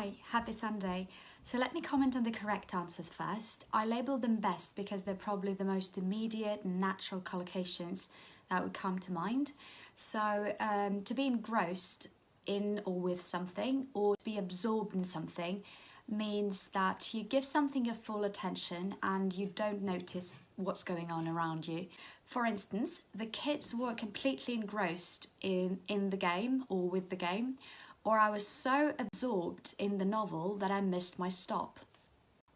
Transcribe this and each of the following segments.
Hi, happy Sunday. So let me comment on the correct answers first. I label them best because they're probably the most immediate and natural collocations that would come to mind. So to be engrossed in or with something, or to be absorbed in something, means that you give something your full attention and you don't notice what's going on around you. For instance, the kids were completely engrossed in the game or with the game, or I was so absorbed in the novel that I missed my stop.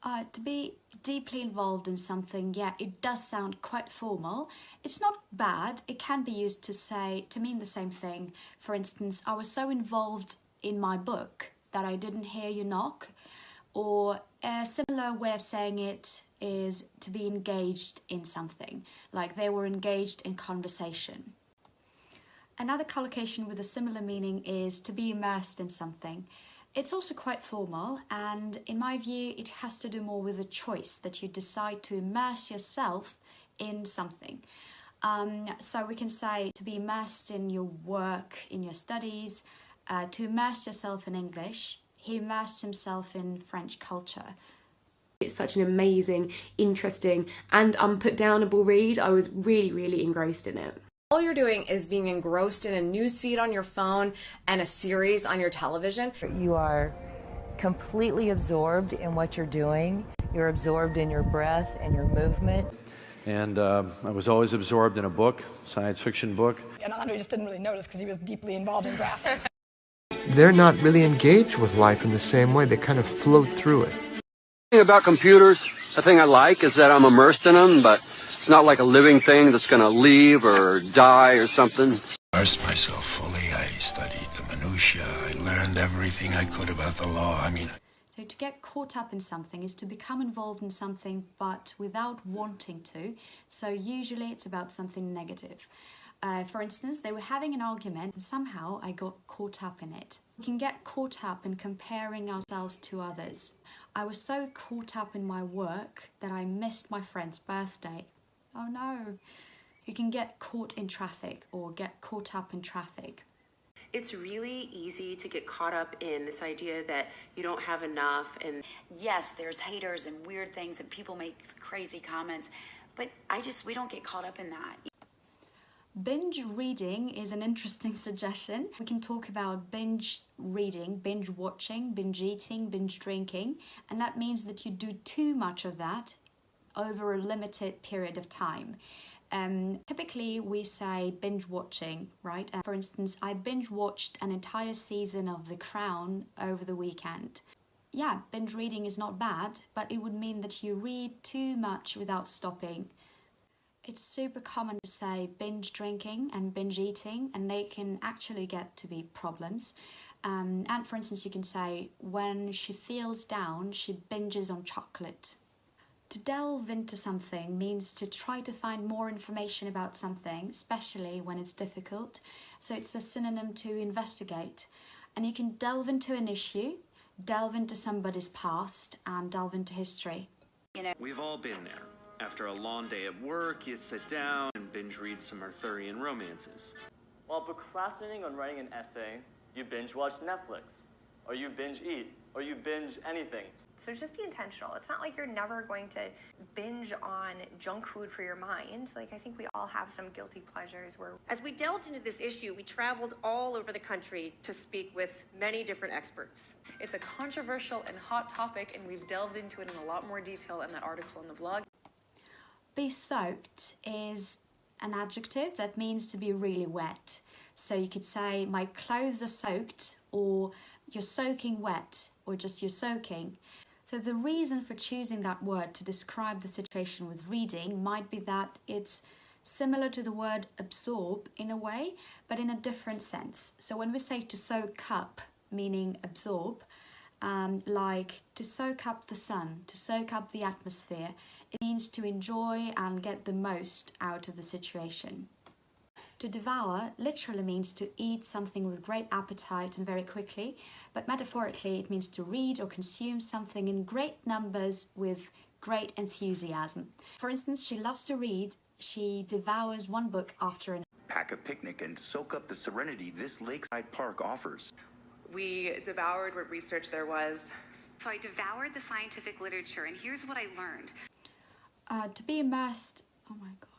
To be deeply involved in something, yeah, it does sound quite formal. It's not bad. It can be used to mean the same thing. For instance, I was so involved in my book that I didn't hear you knock. Or a similar way of saying it is to be engaged in something, like they were engaged in conversation. Another collocation with a similar meaning is to be immersed in something. It's also quite formal, and in my view, it has to do more with a choice that you decide to immerse yourself in something. So we can say to be immersed in your work, in your studies, to immerse yourself in English. He immersed himself in French culture. It's such an amazing, interesting, and unput-downable read. I was really engrossed in it. All you're doing is being engrossed in a newsfeed on your phone and a series on your television. You are completely absorbed in what you're doing. You're absorbed in your breath and your movement. And I was always absorbed in a book, science fiction book. And Andre just didn't really notice because he was deeply involved in graphic. They're not really engaged with life in the same way. They kind of float through it. The thing about computers, the thing I like is that I'm immersed in them, but it's not like a living thing that's going to leave or die or something. I immersed myself fully. I studied the minutiae. I learned everything I could about the law. So to get caught up in something is to become involved in something but without wanting to. So usually it's about something negative. For instance, they were having an argument and somehow I got caught up in it. We can get caught up in comparing ourselves to others. I was so caught up in my work that I missed my friend's birthday. Oh no! You can get caught in traffic or get caught up in traffic. It's really easy to get caught up in this idea that you don't have enough, and yes, there's haters and weird things and people make crazy comments, but we don't get caught up in that. Binge reading is an interesting suggestion. We can talk about binge reading, binge watching, binge eating, binge drinking, and that means that you do too much of that over a limited period of time. Typically we say binge watching, right? For instance, I binge watched an entire season of The Crown over the weekend. Yeah, binge reading is not bad, but it would mean that you read too much without stopping. It's super common to say binge drinking and binge eating, and they can actually get to be problems. And for instance, you can say, when she feels down, she binges on chocolate. To delve into something means to try to find more information about something, especially when it's difficult. So it's a synonym to investigate. And you can delve into an issue, delve into somebody's past, and delve into history. We've all been there. After a long day at work, you sit down and binge read some Arthurian romances. While procrastinating on writing an essay, you binge watch Netflix, or you binge eat, or you binge anything. So just be intentional. It's not like you're never going to binge on junk food for your mind. Like, I think we all have some guilty pleasures where... As we delved into this issue, we traveled all over the country to speak with many different experts. It's a controversial and hot topic, and we've delved into it in a lot more detail in that article in the blog. Be soaked is an adjective that means to be really wet. So you could say, my clothes are soaked, or you're soaking wet, or just you're soaking. So the reason for choosing that word to describe the situation with reading might be that it's similar to the word absorb in a way, but in a different sense. So when we say to soak up, meaning absorb, like to soak up the sun, to soak up the atmosphere, it means to enjoy and get the most out of the situation. To devour literally means to eat something with great appetite and very quickly, but metaphorically it means to read or consume something in great numbers with great enthusiasm. For instance, she loves to read. She devours one book after another. Pack a picnic and soak up the serenity this lakeside park offers. We devoured what research there was. So I devoured the scientific literature, and here's what I learned. To be immersed, oh my God.